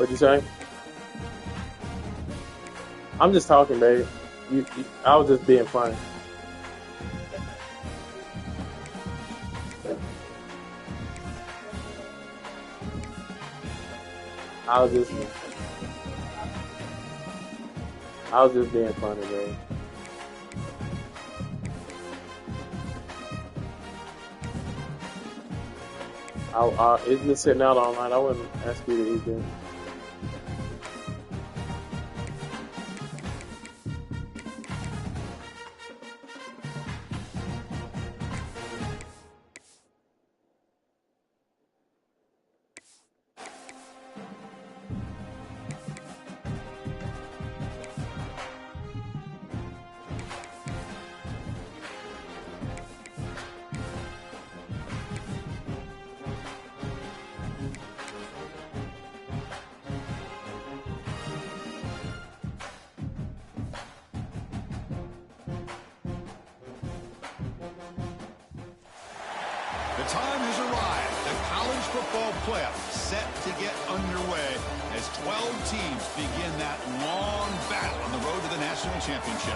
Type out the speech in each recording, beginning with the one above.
What'd you say? I'm just talking, babe. I was just being funny. I was just being funny, babe. It's been sitting out all night. I wouldn't ask you to eat it. The time has arrived. The college football playoff set to get underway as 12 teams begin that long battle on the road to the national championship.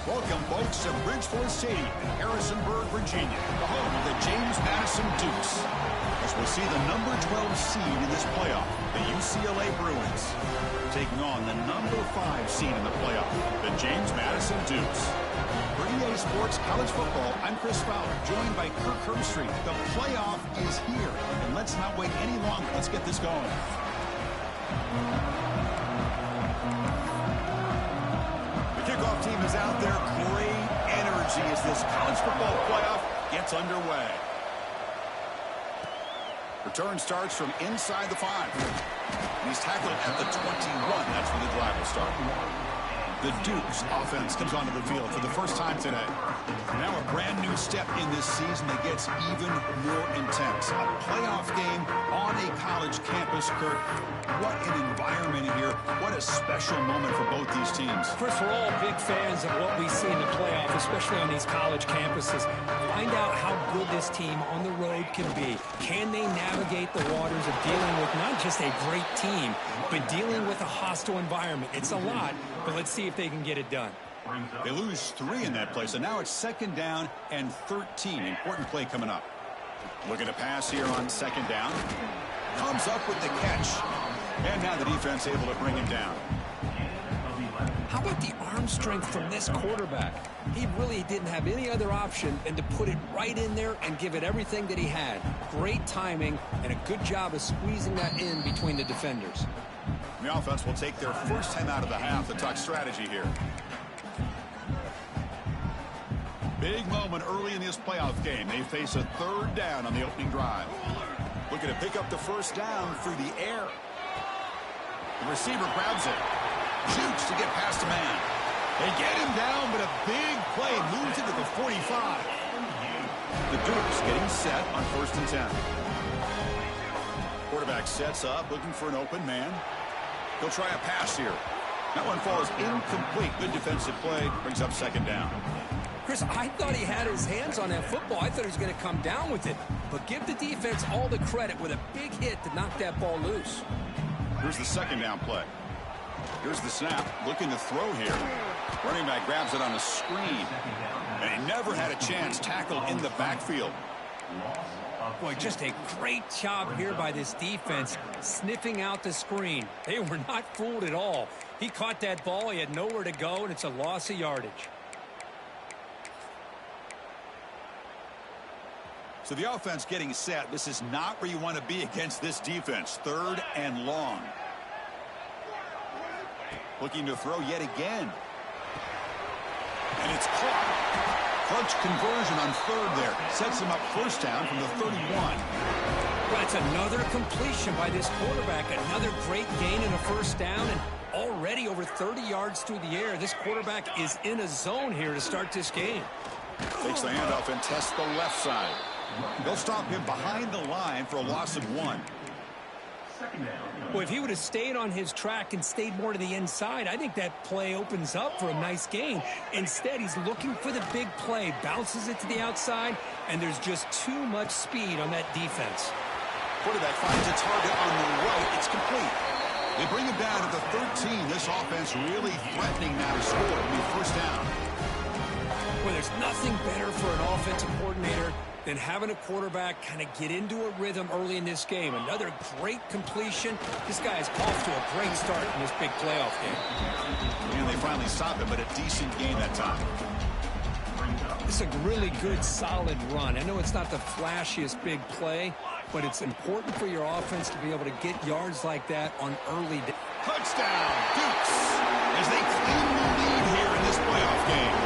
Welcome, folks, to Bridgeport Stadium in Harrisonburg, Virginia, the home of the James Madison Dukes. As we'll see the number 12 seed in this playoff, the UCLA Bruins, taking on the number 5 seed in the playoff, the James Madison Dukes. For EA Sports College Football, I'm Chris Fowler, joined by Kirk Herbstreit. The playoff is here, and let's not wait any longer. Let's get this going. The kickoff team is out there. Great energy as this college football playoff gets underway. Return starts from inside the 5. He's tackled at the 21. That's where the drive will start. The Dukes offense comes onto the field for the first time today. Now a brand new step in this season that gets even more intense. A playoff game on a college campus, Kirk. What an environment here. What a special moment for both these teams. First, we're all big fans of what we see in the playoff, especially on these college campuses. Find out how good this team on the road can be. Can they navigate the waters of dealing with not just a great team, but dealing with a hostile environment? It's a lot, but let's see if they can get it done. They lose 3 in that play, so now it's 2nd down and 13. Important play coming up. Looking to pass here on 2nd down. Comes up with the catch. And now the defense able to bring him down. How about the arm strength from this quarterback? He really didn't have any other option than to put it right in there and give it everything that he had. Great timing and a good job of squeezing that in between the defenders. The offense will take their first time out of the half to talk strategy here. Big moment early in this playoff game. They face a 3rd down on the opening drive. Looking to pick up the first down through the air. The receiver grabs it. Shoots to get past a man. They get him down, but a big play moves it to the 45. The Dukes getting set on 1st and 10. Quarterback sets up, looking for an open man. He'll try a pass here. That one falls incomplete. Good defensive play. Brings up 2nd down. Chris, I thought he had his hands on that football. I thought he was going to come down with it. But give the defense all the credit with a big hit to knock that ball loose. Here's the 2nd down play. Here's the snap. Looking to throw here. Running back grabs it on a screen. And he never had a chance tackled in the backfield. Boy, just a great job here by this defense, sniffing out the screen. They were not fooled at all. He caught that ball. He had nowhere to go, and it's a loss of yardage. So the offense getting set. This is not where you want to be against this defense. 3rd and long. Looking to throw yet again. And it's caught. Clutch conversion on 3rd there. Sets him up 1st down from the 31. Well, it's another completion by this quarterback. Another great gain in a 1st down, and already over 30 yards through the air. This quarterback is in a zone here to start this game. Takes the handoff and tests the left side. They'll stop him behind the line for a loss of 1. Well, if he would have stayed on his track and stayed more to the inside, I think that play opens up for a nice gain. Instead, he's looking for the big play, bounces it to the outside, and there's just too much speed on that defense. Quarterback finds a target on the right. It's complete. They bring him down at the 13. This offense really threatening now to score. It'll be first down. Well, there's nothing better for an offensive coordinator than having a quarterback kind of get into a rhythm early in this game. Another great completion. This guy is off to a great start in this big playoff game. And they finally stop him, but a decent game that time. It's a really good, solid run. I know it's not the flashiest big play, but it's important for your offense to be able to get yards like that on early day. Touchdown, Dukes, as they claim the lead here in this playoff game.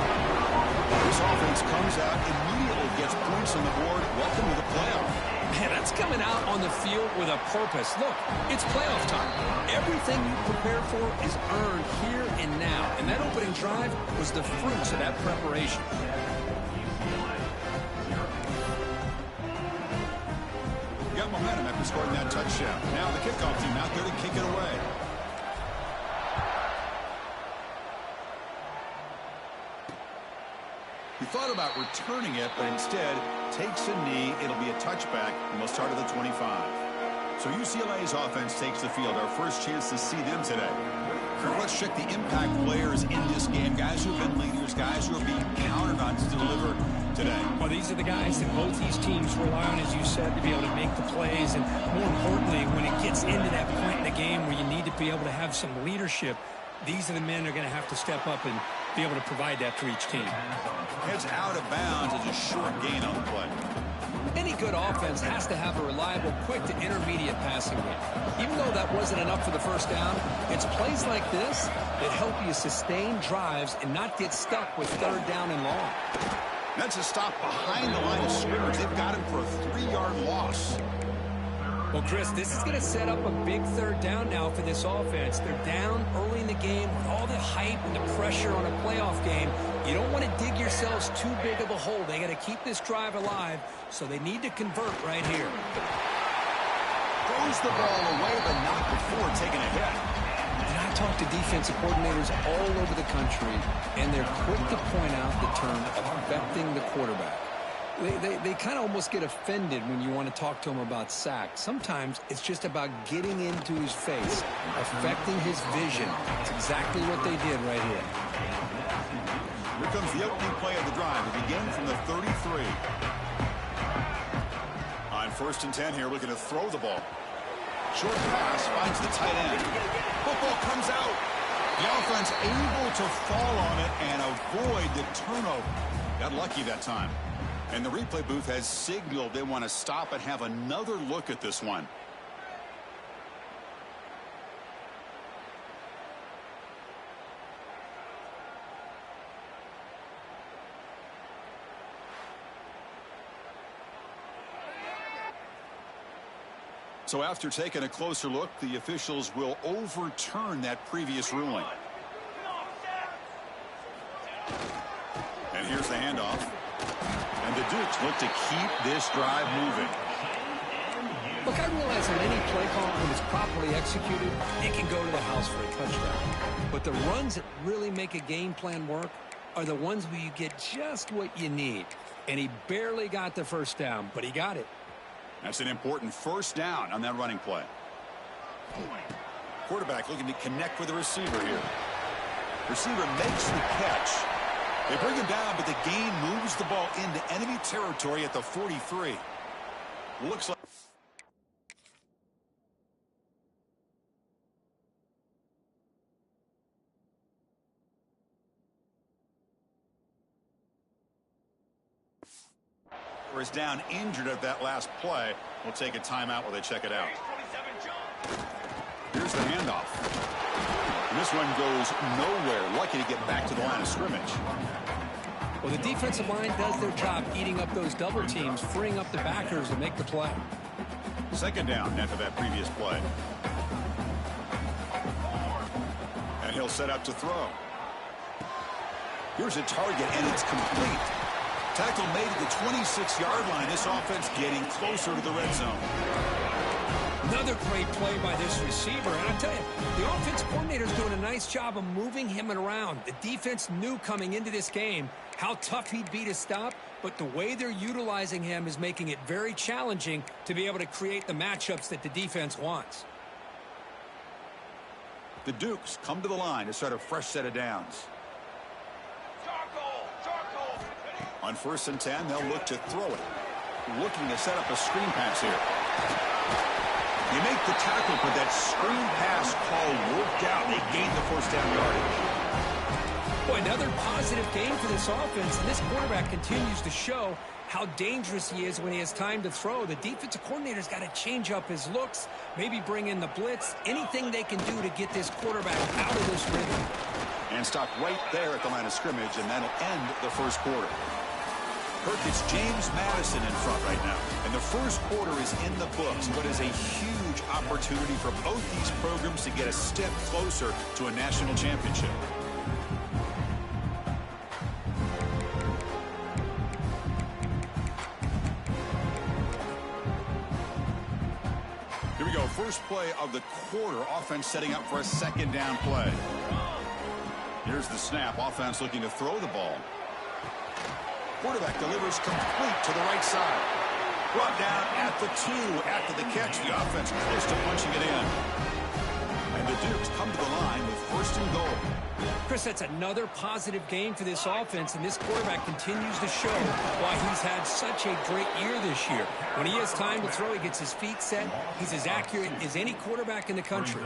This offense comes out immediately, gets points on the board. Welcome to the playoff. Man, that's coming out on the field with a purpose. Look, it's playoff time. Everything you prepare for is earned here and now. And that opening drive was the fruits of that preparation. Got momentum after scoring that touchdown. Now the kickoff team out there to kick it away. He thought about returning it, but instead takes a knee. It'll be a touchback, and we'll start at the 25. So UCLA's offense takes the field. Our first chance to see them today. Let's check the impact players in this game. Guys who have been leaders, guys who are being counted on to deliver today. Well, these are the guys that both these teams rely on, as you said, to be able to make the plays. And more importantly, when it gets into that point in the game where you need to be able to have some leadership, these are the men that are going to have to step up and be able to provide that for each team. Heads out of bounds as a short gain on the play. Any good offense has to have a reliable, quick to intermediate passing game. Even though that wasn't enough for the first down, it's plays like this that help you sustain drives and not get stuck with third down and long. That's a stop behind the line of scrimmage. They've got him for a 3-yard loss. Well, Chris, this is going to set up a big third down now for this offense. They're down early in the game with all the hype and the pressure on a playoff game. You don't want to dig yourselves too big of a hole. They got to keep this drive alive, so they need to convert right here. Throws the ball away, but not before taking a hit. And I talk to defensive coordinators all over the country, and they're quick to point out the term affecting the quarterback. They kind of almost get offended when you want to talk to them about sacks. Sometimes it's just about getting into his face, affecting his vision. It's exactly what they did right here. Here comes the opening play of the drive. It begins from the 33. On 1st and 10 here, looking to throw the ball. Short pass finds the tight end. Football comes out. The offense able to fall on it and avoid the turnover. Got lucky that time. And the replay booth has signaled they want to stop and have another look at this one. So after taking a closer look, the officials will overturn that previous ruling. And here's the handoff. And the Dukes look to keep this drive moving. Look, I realize that any play call, when it's properly executed, it can go to the house for a touchdown. But the runs that really make a game plan work are the ones where you get just what you need. And he barely got the first down, but he got it. That's an important first down on that running play. Quarterback looking to connect with the receiver here. Receiver makes the catch. They bring him down, but the gain moves the ball into enemy territory at the 43. Looks like... is down injured at that last play. We'll take a timeout while they check it out. Here's the handoff. And this one goes nowhere. Lucky to get back to the line of scrimmage. Well, the defensive line does their job eating up those double teams, freeing up the backers to make the play. Second down after that previous play. And he'll set up to throw. Here's a target, and it's complete. Tackle made at the 26-yard line. This offense getting closer to the red zone. Another great play by this receiver. And I tell you, the offense coordinator is doing a nice job of moving him around. The defense knew coming into this game how tough he'd be to stop, but the way they're utilizing him is making it very challenging to be able to create the matchups that the defense wants. The Dukes come to the line to start a fresh set of downs. On 1st and 10, they'll look to throw it. Looking to set up a screen pass here. They make the tackle, but that screen pass call worked out. They gained the first down yardage. Boy, another positive game for this offense, and this quarterback continues to show how dangerous he is when he has time to throw. The defensive coordinator's got to change up his looks, maybe bring in the blitz, anything they can do to get this quarterback out of this rhythm. And stop right there at the line of scrimmage, and that'll end the first quarter. Kirk, it's James Madison in front right now. And the first quarter is in the books, but is a huge opportunity for both these programs to get a step closer to a national championship. Here we go, first play of the quarter. Offense setting up for a second down play. Here's the snap. Offense looking to throw the ball. Quarterback delivers complete to the right side. Brought down at the 2 after the catch. The offense close to punching it in. And the Dukes come to the line with 1st and goal. Chris, that's another positive game for this offense, and this quarterback continues to show why he's had such a great year this year. When he has time to throw, he gets his feet set. He's as accurate as any quarterback in the country.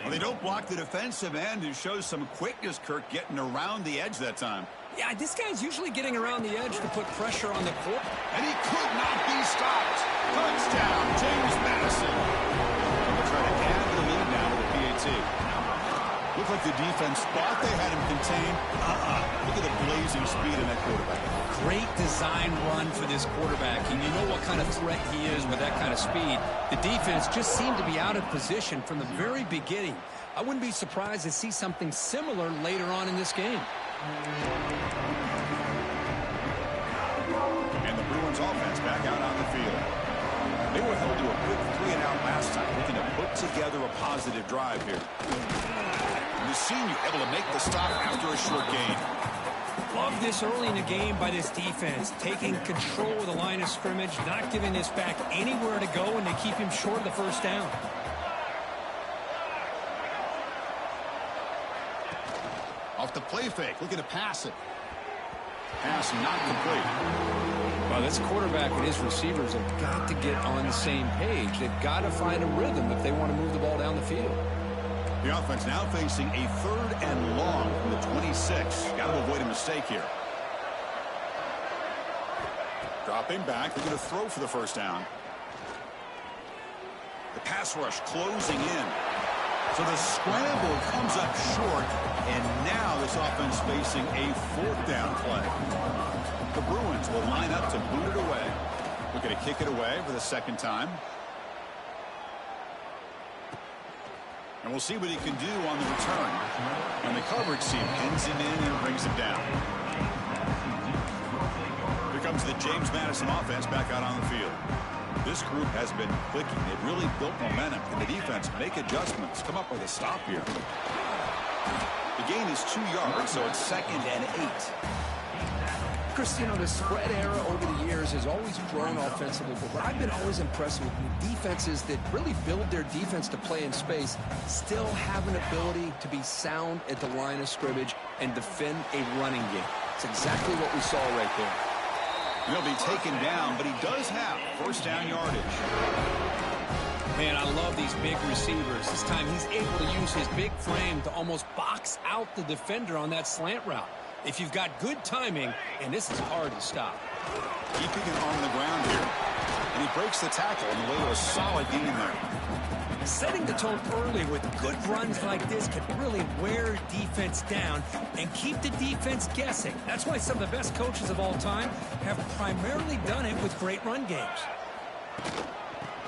Well, they don't block the defensive end, who shows some quickness, Kirk, getting around the edge that time. Yeah, this guy's usually getting around the edge to put pressure on the court. And he could not be stopped. Touchdown, James Madison. They'll try to add the lead now with a PAT. Looked like the defense thought they had him contained. Look at the blazing speed in that quarterback. Great design run for this quarterback, and you know what kind of threat he is with that kind of speed. The defense just seemed to be out of position from the very beginning. I wouldn't be surprised to see something similar later on in this game. And the Bruins offense back out on the field. They were held to a quick 3-and-out last time, looking to put together a positive drive here. And the senior able to make the stop after a short gain. Love this early in the game by this defense, taking control of the line of scrimmage, not giving this back anywhere to go, and they keep him short of the first down. Off the play fake, looking to pass it. Pass not complete. Well, this quarterback and his receivers have got to get on the same page. They've got to find a rhythm if they want to move the ball down the field. The offense now facing a 3rd and long from the 26. Got to avoid a mistake here. Dropping back, looking to throw for the first down. The pass rush closing in. So the scramble comes up short, and now this offense facing a 4th down play. The Bruins will line up to boot it away. Looking to kick it away for the second time. And we'll see what he can do on the return. And the coverage team pins him in and brings him down. Here comes the James Madison offense back out on the field. This group has been clicking. They've really built momentum. And the defense make adjustments. Come up with a stop here. The gain is 2 yards, so it's 2nd and 8. Chris, you know, the spread era over the years has always grown offensively, but what I've been always impressed with defenses that really build their defense to play in space still have an ability to be sound at the line of scrimmage and defend a running game. It's exactly what we saw right there. He'll be taken down, but he does have first down yardage. Man, I love these big receivers. This time he's able to use his big frame to almost box out the defender on that slant route. If you've got good timing, and this is hard to stop. Keeping it on the ground here. And he breaks the tackle on the way to a solid gain there. Setting the tone early with good runs like this can really wear defense down and keep the defense guessing. That's why some of the best coaches of all time have primarily done it with great run games.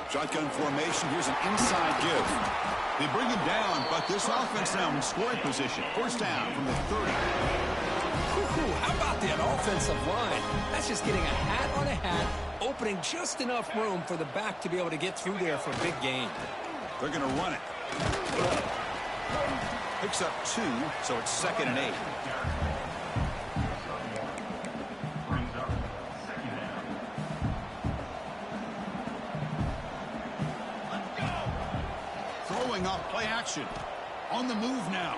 Shotgun formation. Here's an inside give. They bring him down, but this offense now in scoring position. First down from the 30. How about that offensive line? That's just getting a hat on a hat, opening just enough room for the back to be able to get through there for a big gain. They're going to run it. Picks up 2, so it's 2nd and 8. throwing off play action. On the move now.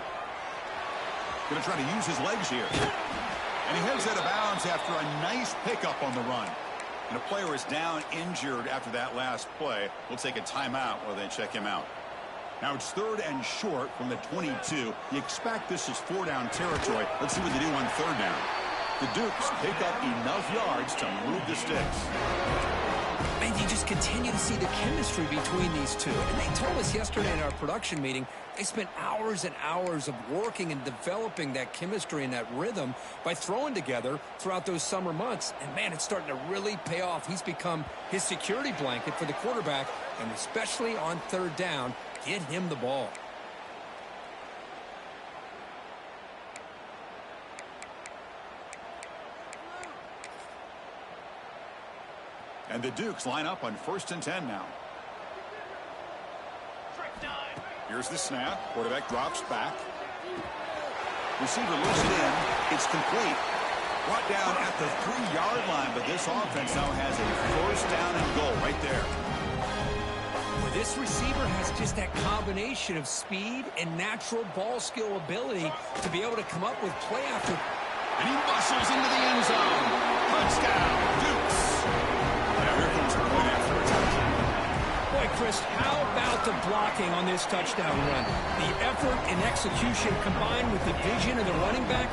Going to try to use his legs here. And he heads out of bounds after a nice pickup on the run. And a player is down injured after that last play. We'll take a timeout while they check him out. Now it's 3rd and short from the 22. You expect this is 4-down territory. Let's see what they do on 3rd down. The Dukes pick up enough yards to move the sticks. And you just continue to see the chemistry between these two. And they told us yesterday in our production meeting, they spent hours and hours of working and developing that chemistry and that rhythm by throwing together throughout those summer months. And, man, it's starting to really pay off. He's become his security blanket for the quarterback, and especially on 3rd down, get him the ball. And the Dukes line up on 1st and 10 now. Here's the snap. Quarterback drops back. Receiver looks it in. It's complete. Brought down at the 3-yard line, but this offense now has a 1st down and goal right there. Well, this receiver has just that combination of speed and natural ball skill ability to be able to come up with play after. And he muscles into the end zone. Touchdown, Dukes. Now here comes the point after a touchdown. Boy, Chris, how about the blocking on this touchdown run? The effort and execution combined with the vision of the running back,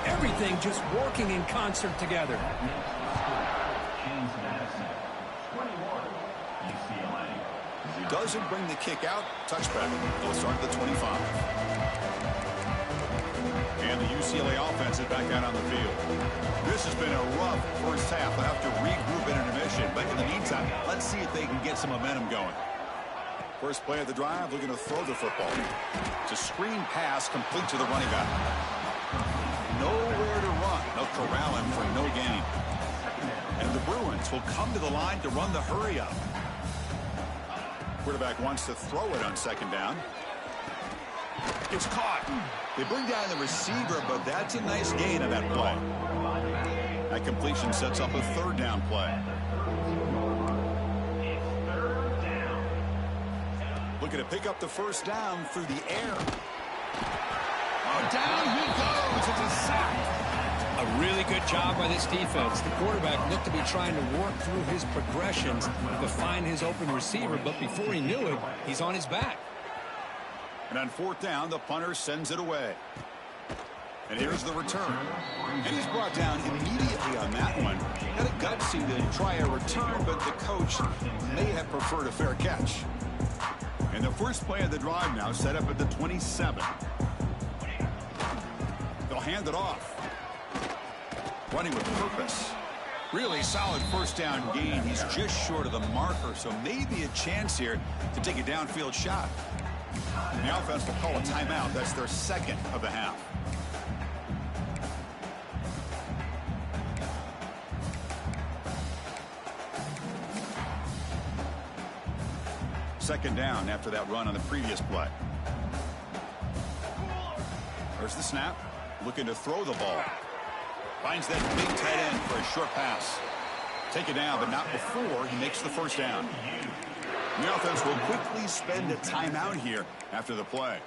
everything just working in concert together. Doesn't bring the kick out. Touchback. They'll start at the 25. And the UCLA offense is back out on the field. This has been a rough first half. They'll have to regroup in intermission. But in the meantime, let's see if they can get some momentum going. First play of the drive, looking to throw the football. It's a screen pass complete to the running back. Nowhere to run. They'll corral him for no gain. And the Bruins will come to the line to run the hurry up. Quarterback wants to throw it on 2nd down. It's caught. They bring down the receiver, but that's a nice gain on that play. That completion sets up a 3rd down play. Looking to pick up the 1st down through the air. Oh, down he goes. It's a sack. A really good job by this defense. The quarterback looked to be trying to work through his progressions to find his open receiver, but before he knew it, he's on his back. And on 4th down, the punter sends it away. And here's the return. And he's brought down immediately on that one. Had a gutsy to try a return, but the coach may have preferred a fair catch. And the first play of the drive now set up at the 27. They'll hand it off. Running with purpose. Really solid 1st down gain. He's just short of the marker, so maybe a chance here to take a downfield shot. And the offense will call a timeout. That's their 2nd of the half. Second down after that run on the previous play. There's the snap. Looking to throw the ball. Finds that big tight end for a short pass. Take it down, but not before he makes the 1st down. The offense will quickly spend a timeout here after the play.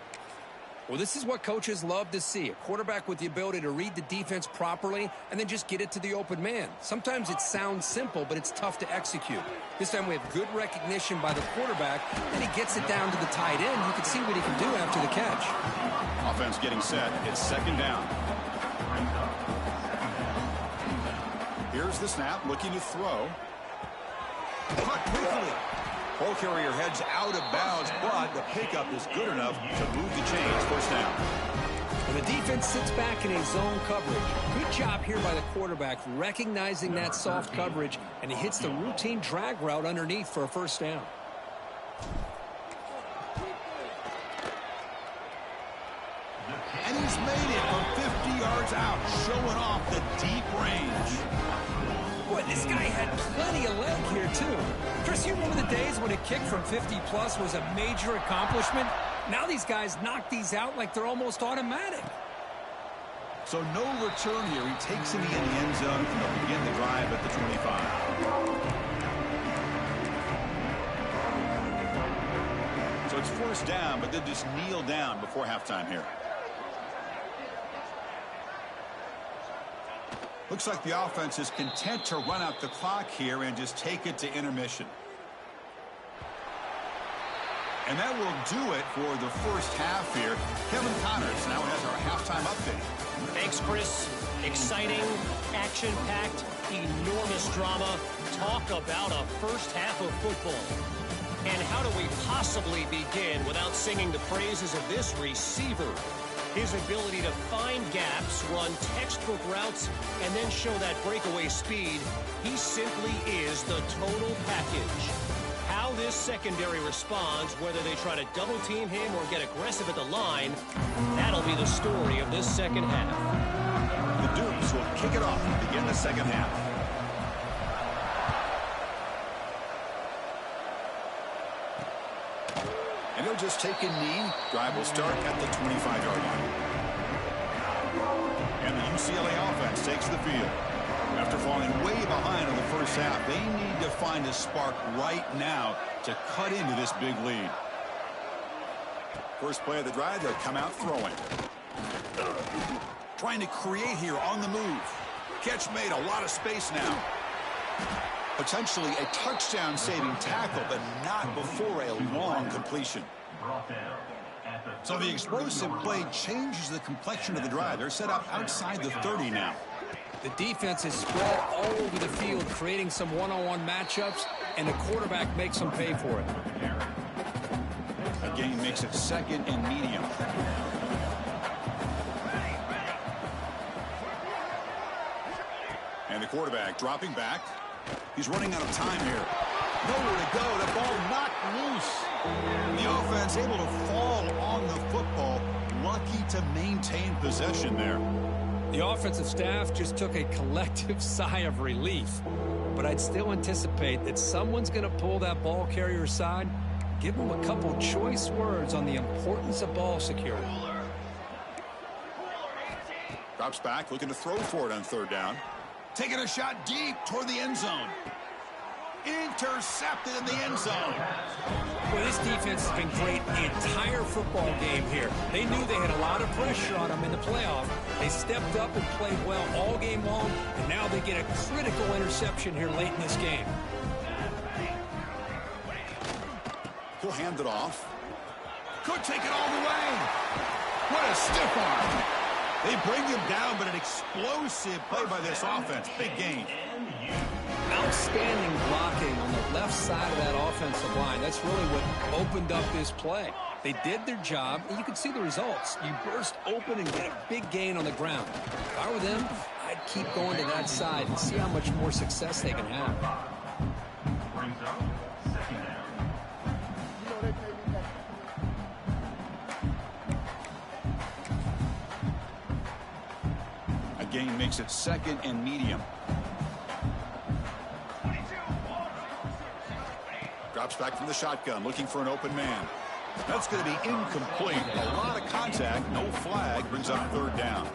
Well, this is what coaches love to see. A quarterback with the ability to read the defense properly and then just get it to the open man. Sometimes it sounds simple, but it's tough to execute. This time we have good recognition by the quarterback, and he gets it down to the tight end. You can see what he can do after the catch. Offense getting set. It's 2nd down. Here's the snap, looking to throw. Caught quickly. Ball carrier heads out of bounds, but the pickup is good enough to move the chains. 1st down. And the defense sits back in a zone coverage. Good job here by the quarterback, recognizing that soft coverage, and he hits the routine drag route underneath for a 1st down. And he's made it from 50 yards out, showing off the deep range. Boy, this guy had plenty of leg here, too. Chris, you remember the days when a kick from 50-plus was a major accomplishment? Now these guys knock these out like they're almost automatic. So no return here. He takes it in the end zone, and they'll begin the drive at the 25. So it's first down, but then just kneel down before halftime here. Looks like the offense is content to run out the clock here and just take it to intermission. And that will do it for the first half here. Kevin Connors now has our halftime update. Thanks, Chris. Exciting, action-packed, enormous drama. Talk about a first half of football. And how do we possibly begin without singing the praises of this receiver? His ability to find gaps, run textbook routes, and then show that breakaway speed. He simply is the total package. How this secondary responds, whether they try to double-team him or get aggressive at the line, that'll be the story of this second half. The Dukes will kick it off and begin the second half. And he'll just take a knee. Drive will start at the 25-yard line. And the UCLA offense takes the field. After falling way behind in the first half, they need to find a spark right now to cut into this big lead. First play of the drive, they'll come out throwing. Trying to create here on the move. Catch made, a lot of space now. Potentially a touchdown-saving tackle, but not before a long completion. So the explosive play changes the complexion of the drive. They're set up outside the 30 now. The defense is spread all over the field, creating some one-on-one matchups, and the quarterback makes them pay for it. The game makes it second and medium. And the quarterback dropping back. He's running out of time here. Nowhere to go. The ball knocked loose. The offense able to fall on the football. Lucky to maintain possession there. The offensive staff just took a collective sigh of relief. But I'd still anticipate that someone's going to pull that ball carrier aside, give him a couple choice words on the importance of ball security. Drops back, looking to throw for it on third down. Taking a shot deep toward the end zone. Intercepted in the end zone. Well, this defense has been great the entire football game here. They knew they had a lot of pressure on them in the playoff. They stepped up and played well all game long, and now they get a critical interception here late in this game. He'll hand it off. Could take it all the way. What a stiff arm. They bring him down, but an explosive play by this offense. Big gain. Outstanding blocking on the left side of that offensive line. That's really what opened up this play. They did their job, and you can see the results. You burst open and get a big gain on the ground. If I were them, I'd keep going to that side and see how much more success they can have. A gain makes it second and medium. Drops back from the shotgun, looking for an open man. That's going to be incomplete. A lot of contact, no flag, brings up third down.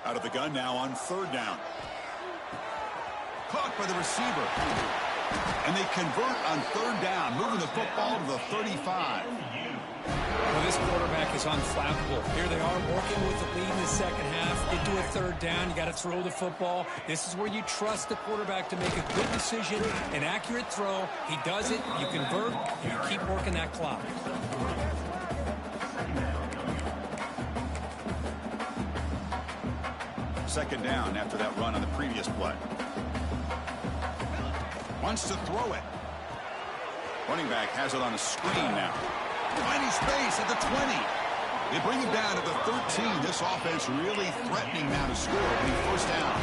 Out of the gun now on third down. Caught by the receiver. And they convert on third down, moving the football to the 35. Well, this quarterback is unflappable. Here they are working with the lead in the second half. Get to a third down. You got to throw the football. This is where you trust the quarterback to make a good decision, an accurate throw. He does it. You convert. And you keep working that clock. Second down after that run on the previous play. Wants to throw it. Running back has it on a screen now. Finding space at the 20. They bring him down to the 13. This offense really threatening now to score when he first down.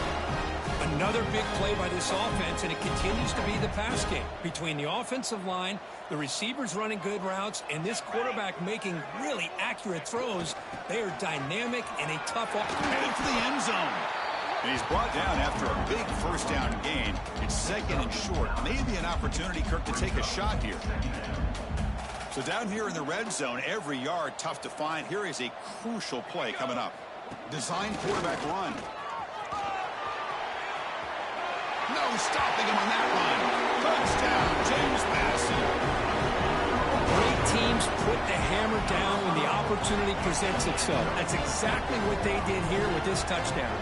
Another big play by this offense, and it continues to be the pass game. Between the offensive line, the receivers running good routes, and this quarterback making really accurate throws, they are dynamic and a tough offense. Headed for the end zone. And he's brought down after a big first down gain. It's second and short. Maybe an opportunity, Kirk, to take a shot here. So down here in the red zone, every yard tough to find. Here is a crucial play coming up. Design quarterback run. No stopping him on that run. Touchdown, James Madison. Great teams put the hammer down when the opportunity presents itself. That's exactly what they did here with this touchdown.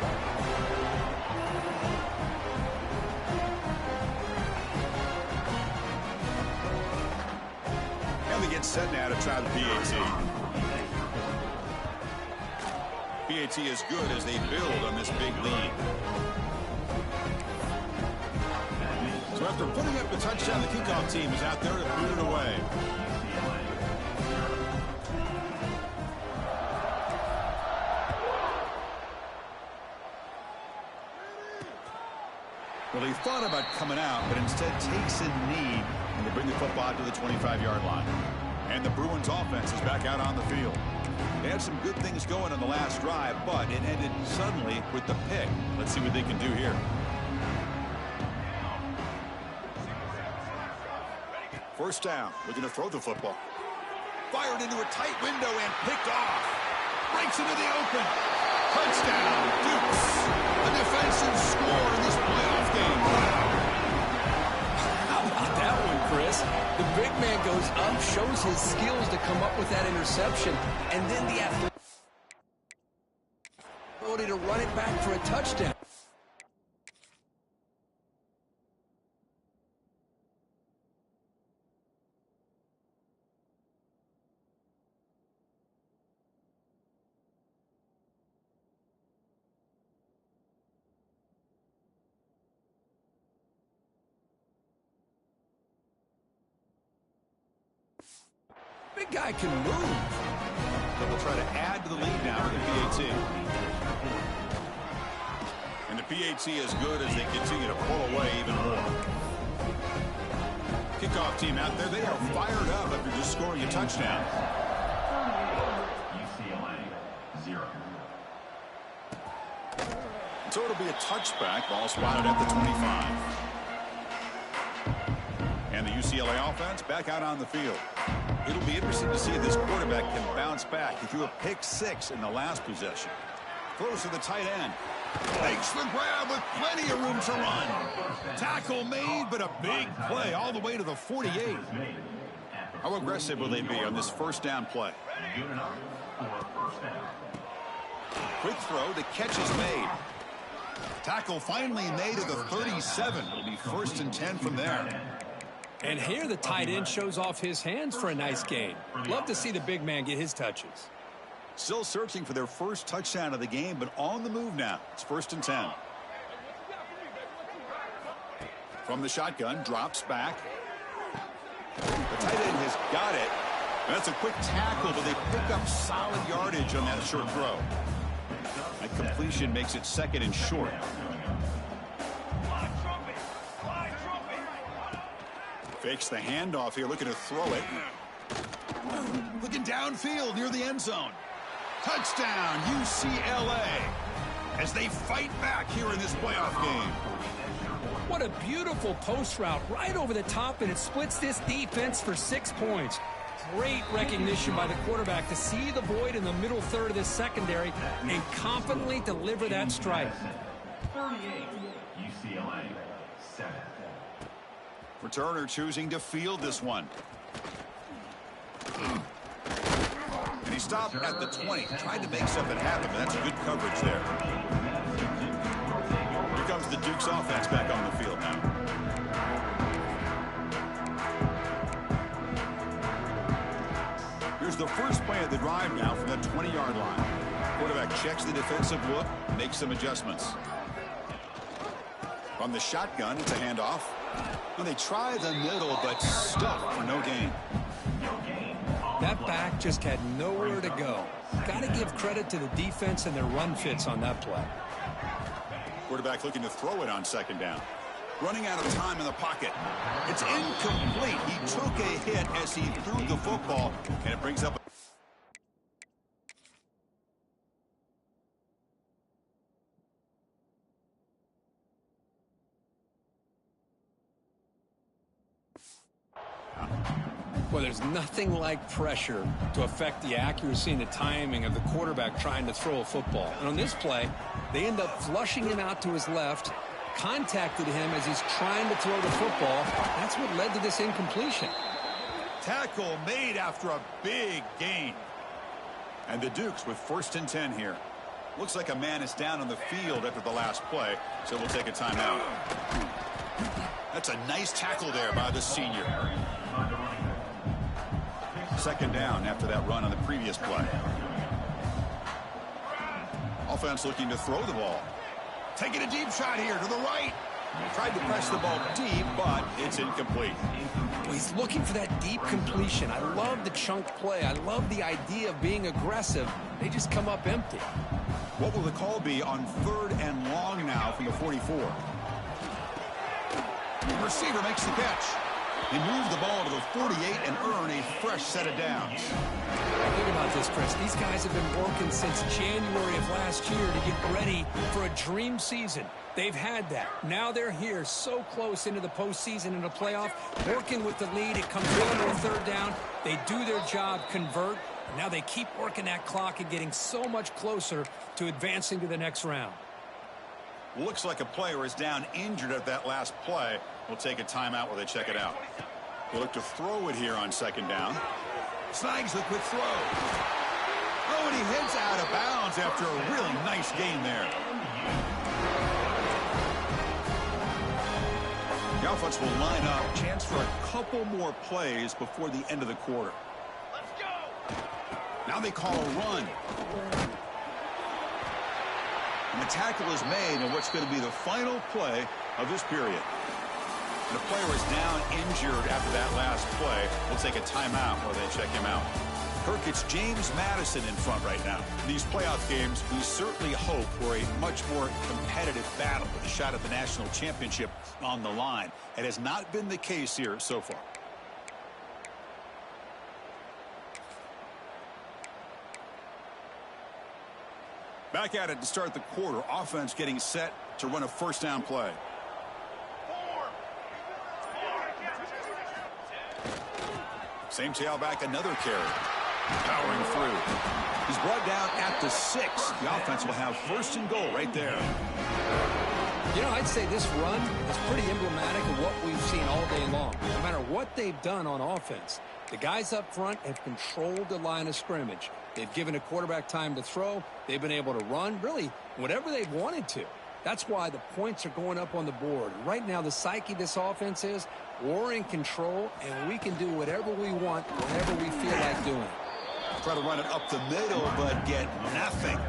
And they get set now to try the PAT. PAT is good as they build on this big lead. So after putting up the touchdown, the kickoff team is out there to boot it away. Well, he thought about coming out, but instead takes a knee and they bring the football to the 25-yard line. And the Bruins offense is back out on the field. They had some good things going on the last drive, but it ended suddenly with the pick. Let's see what they can do here. First down, looking to throw the football. Fired into a tight window and picked off. Breaks into the open. Touchdown, Dukes. A defensive score in this playoff game. How about that one, Chris? The big man goes up, shows his skills to come up with that interception, and then the ability to run it back for a touchdown. Big guy can move. They'll try to add to the lead now with the PAT. And the PAT is good as they continue to pull away even more. Kickoff team out there, they are fired up after just scoring a touchdown. UCLA, 0. So it'll be a touchback. Ball spotted at the 25. And the UCLA offense back out on the field. It'll be interesting to see if this quarterback can bounce back. He threw a pick-6 in the last possession. Throws to the tight end. Makes the grab with plenty of room to run. Tackle made, but a big play all the way to the 48. How aggressive will they be on this first down play? Quick throw, the catch is made. Tackle finally made at the 37. It'll be 1st and 10 from there. And here the tight end shows off his hands for a nice gain. Love to see the big man get his touches. Still searching for their first touchdown of the game, but on the move now. It's 1st and 10. From the shotgun, drops back. The tight end has got it. That's a quick tackle, but they pick up solid yardage on that short throw. That completion makes it 2nd and short. Fakes the handoff here, looking to throw it. Looking downfield near the end zone. Touchdown, UCLA, as they fight back here in this playoff game. What a beautiful post route right over the top, and it splits this defense for 6 points. Great recognition by the quarterback to see the void in the middle third of this secondary and confidently deliver that strike. 38, UCLA, 7. Returner choosing to field this one. And he stopped at the 20. Tried to make something happen, but that's good coverage there. Here comes the Duke's offense back on the field now. Here's the first play of the drive now from that 20-yard line. Quarterback checks the defensive look, makes some adjustments. From the shotgun, it's a handoff. And they try the middle, but stuck for no gain. That back just had nowhere to go. Got to give credit to the defense and their run fits on that play. Quarterback looking to throw it on 2nd down. Running out of time in the pocket. It's incomplete. He took a hit as he threw the football, and it brings up Well, there's nothing like pressure to affect the accuracy and the timing of the quarterback trying to throw a football. And on this play, they end up flushing him out to his left, contacted him as he's trying to throw the football. That's what led to this incompletion. Tackle made after a big gain. And the Dukes with 1st and 10 here. Looks like a man is down on the field after the last play, so we'll take a timeout. That's a nice tackle there by the senior. 2nd down after that run on the previous play. Offense looking to throw the ball. Taking a deep shot here to the right. Tried to press the ball deep, but it's incomplete. He's looking for that deep completion. I love the chunk play. I love the idea of being aggressive. They just come up empty. What will the call be on 3rd and long now from the 44? The receiver makes the catch. He moves the ball to the 48 and earn a fresh set of downs. Think about this, Chris. These guys have been working since January of last year to get ready for a dream season. They've had that. Now they're here so close into the postseason and the playoff, working with the lead. It comes down to a 3rd down. They do their job, convert, and now they keep working that clock and getting so much closer to advancing to the next round. Looks like a player is down injured at that last play. We'll take a timeout while they check it out. We'll look to throw it here on 2nd down. Snags the quick throw. Oh, and he heads out of bounds after a really nice gain there. The offense will line up. Chance for a couple more plays before the end of the quarter. Let's go. Now they call a run. And the tackle is made on what's going to be the final play of this period. And the player is down injured after that last play. We'll take a timeout while they check him out. Kirk, it's James Madison in front right now. These playoff games, we certainly hope for a much more competitive battle with a shot at the national championship on the line. It has not been the case here so far. Back at it to start the quarter. Offense getting set to run a 1st down play. Same tailback, another carry. Powering through. He's brought down at the 6. The offense will have 1st and goal right there. You know, I'd say this run is pretty emblematic of what we've seen all day long. No matter what they've done on offense, the guys up front have controlled the line of scrimmage. They've given a quarterback time to throw. They've been able to run, really, whatever they've wanted to. That's why the points are going up on the board. Right now, the psyche of this offense is we're in control, and we can do whatever we want, whenever we feel like doing it. Try to run it up the middle, but get nothing.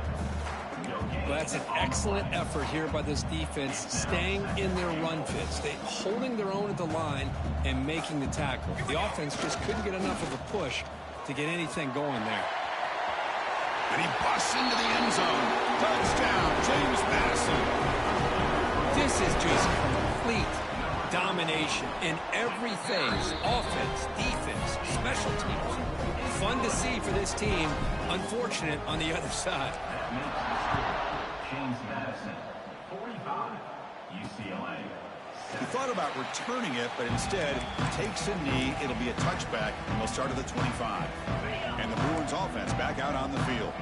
Well, that's an excellent effort here by this defense, staying in their run fits, holding their own at the line and making the tackle. The offense just couldn't get enough of a push to get anything going there. And he busts into the end zone. Touchdown, James Madison. This is just complete domination in every phase. Offense, defense, special teams. Fun to see for this team. Unfortunate on the other side. James Madison, 45, UCLA. He thought about returning it, but instead takes a knee. It'll be a touchback, and they'll start at the 25. And the Bruins offense back out on the field.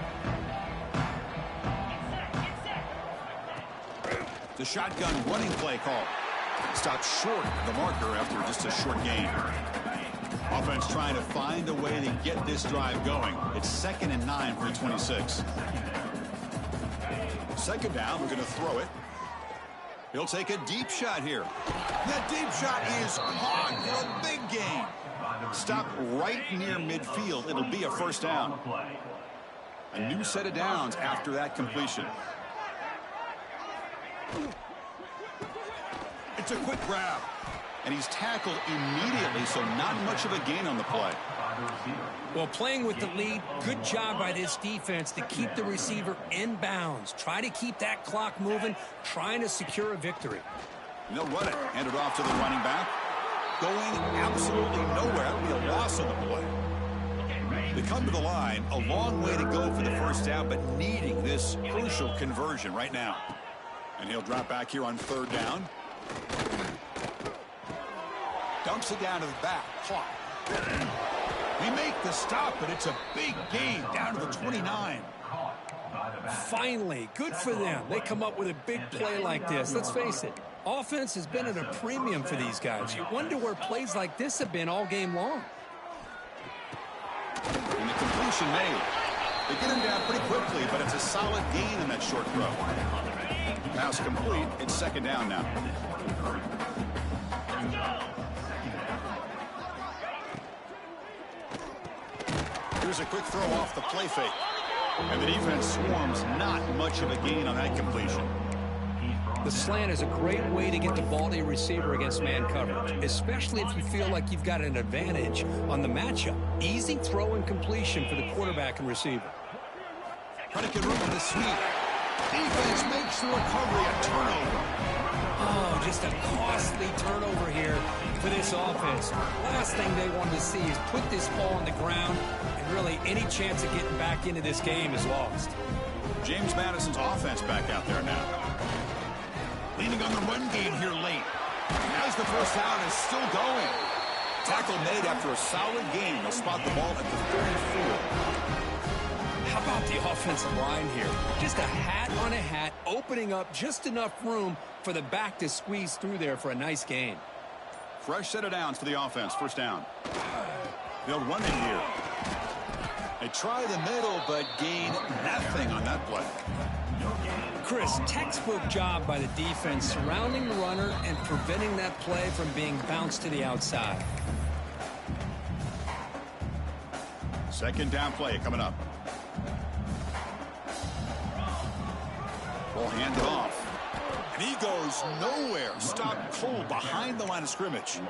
The shotgun running play call. Stopped short of the marker after just a short gain. Offense trying to find a way to get this drive going. It's 2nd and 9 for the 26. 2nd down, we're going to throw it. He'll take a deep shot here. That deep shot is caught for a big gain. Stop right near midfield. It'll be a 1st down. A new set of downs after that completion. It's a quick grab. And he's tackled immediately, so not much of a gain on the play. Well, playing with the lead, good job by this defense to keep the receiver in bounds. Try to keep that clock moving, trying to secure a victory. And they'll run it. Hand it off to the running back. Going absolutely nowhere. That would be a loss on the play. They come to the line. A long way to go for the 1st down, but needing this crucial conversion right now. And he'll drop back here on 3rd down. Dumps it down to the back. Clock. We make the stop, but it's a big gain down to the 29. Finally, good for them. They come up with a big play like this. Let's face it, offense has been at a premium for these guys. You wonder where plays like this have been all game long. And the completion made. They get him down pretty quickly, but it's a solid gain in that short throw. Pass complete. It's second down now. Here's a quick throw off the play fake. And the defense swarms, not much of a gain on that completion. The slant is a great way to get the ball to your receiver against man coverage, especially if you feel like you've got an advantage on the matchup. Easy throw and completion for the quarterback and receiver. Predicate room for the sweep. Defense makes the recovery, a turnover. Oh, just a costly turnover here for this offense. Last thing they wanted to see is put this ball on the ground, and really any chance of getting back into this game is lost. James Madison's offense back out there now. Leaning on the run game here late. As the first down is still going. Tackle made after a solid gain. They'll spot the ball at the 34. How about the offensive line here? Just a hat on a hat, opening up just enough room for the back to squeeze through there for a nice gain. Fresh set of downs for the offense. First down. They'll run it here. They try the middle, but gain nothing on that play. Chris, textbook job by the defense surrounding the runner and preventing that play from being bounced to the outside. Second down play coming up. Will hand it off. And he goes nowhere. Stopped cold behind the line of scrimmage.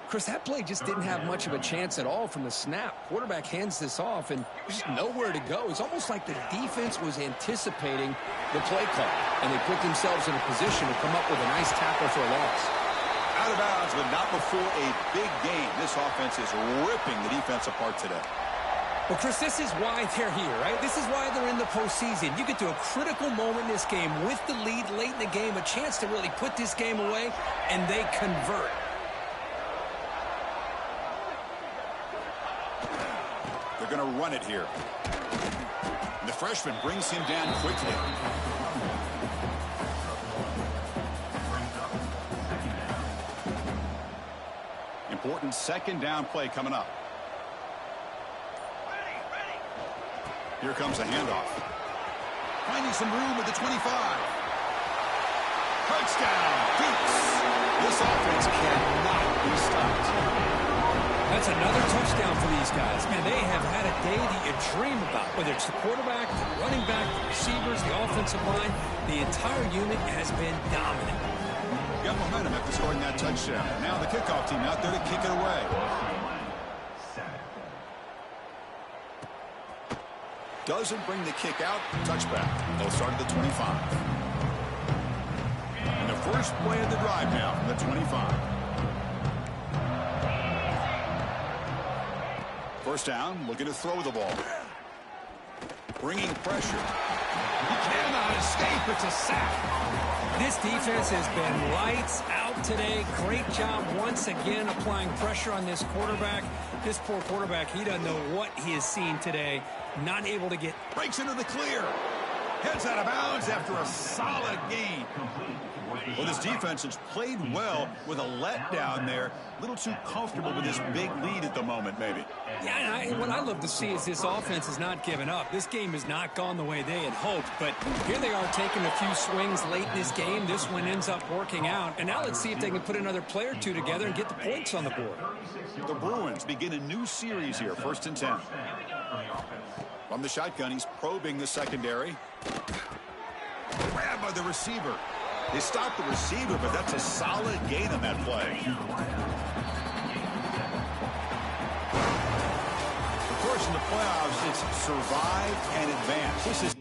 Chris, that play just didn't have much of a chance at all from the snap. Quarterback hands this off, and there's just nowhere to go. It's almost like the defense was anticipating the play call, and they put themselves in a position to come up with a nice tackle for a loss. Out of bounds, but not before a big game. This offense is ripping the defense apart today. Well, Chris, this is why they're here, right? This is why they're in the postseason. You get to a critical moment in this game with the lead late in the game, a chance to really put this game away, and they convert. They're going to run it here. And the freshman brings him down quickly. Important second down play coming up. Here comes a handoff. Finding some room at the 25. Touchdown, Dukes. This offense cannot be stopped. That's another touchdown for these guys. Man, they have had a day that you dream about. Whether it's the quarterback, the running back, the receivers, the offensive line, the entire unit has been dominant. Got momentum after scoring that touchdown. Now the kickoff team out there to kick it away. Doesn't bring the kick out. Touchback. They'll start at the 25. And the first play of the drive now from the 25. First down, looking to throw the ball. Bringing pressure. He cannot escape. It's a sack. This defense has been lights out today. Great job once again applying pressure on this quarterback. This poor quarterback, he doesn't know what he has seen today. Not able to get... Breaks into the clear. Heads out of bounds after a solid gain. Well, this defense has played well with a letdown there. A little too comfortable with this big lead at the moment, maybe. Yeah, and what I love to see is this offense has not given up. This game has not gone the way they had hoped, but here they are taking a few swings late in this game. This one ends up working out, and now let's see if they can put another play or two together and get the points on the board. The Bruins begin a new series here, 1st and 10. From the shotgun, he's probing the secondary. Grab by the receiver. They stopped the receiver, but that's a solid gain on that play. Of course, in the playoffs, it's survive and advance. This is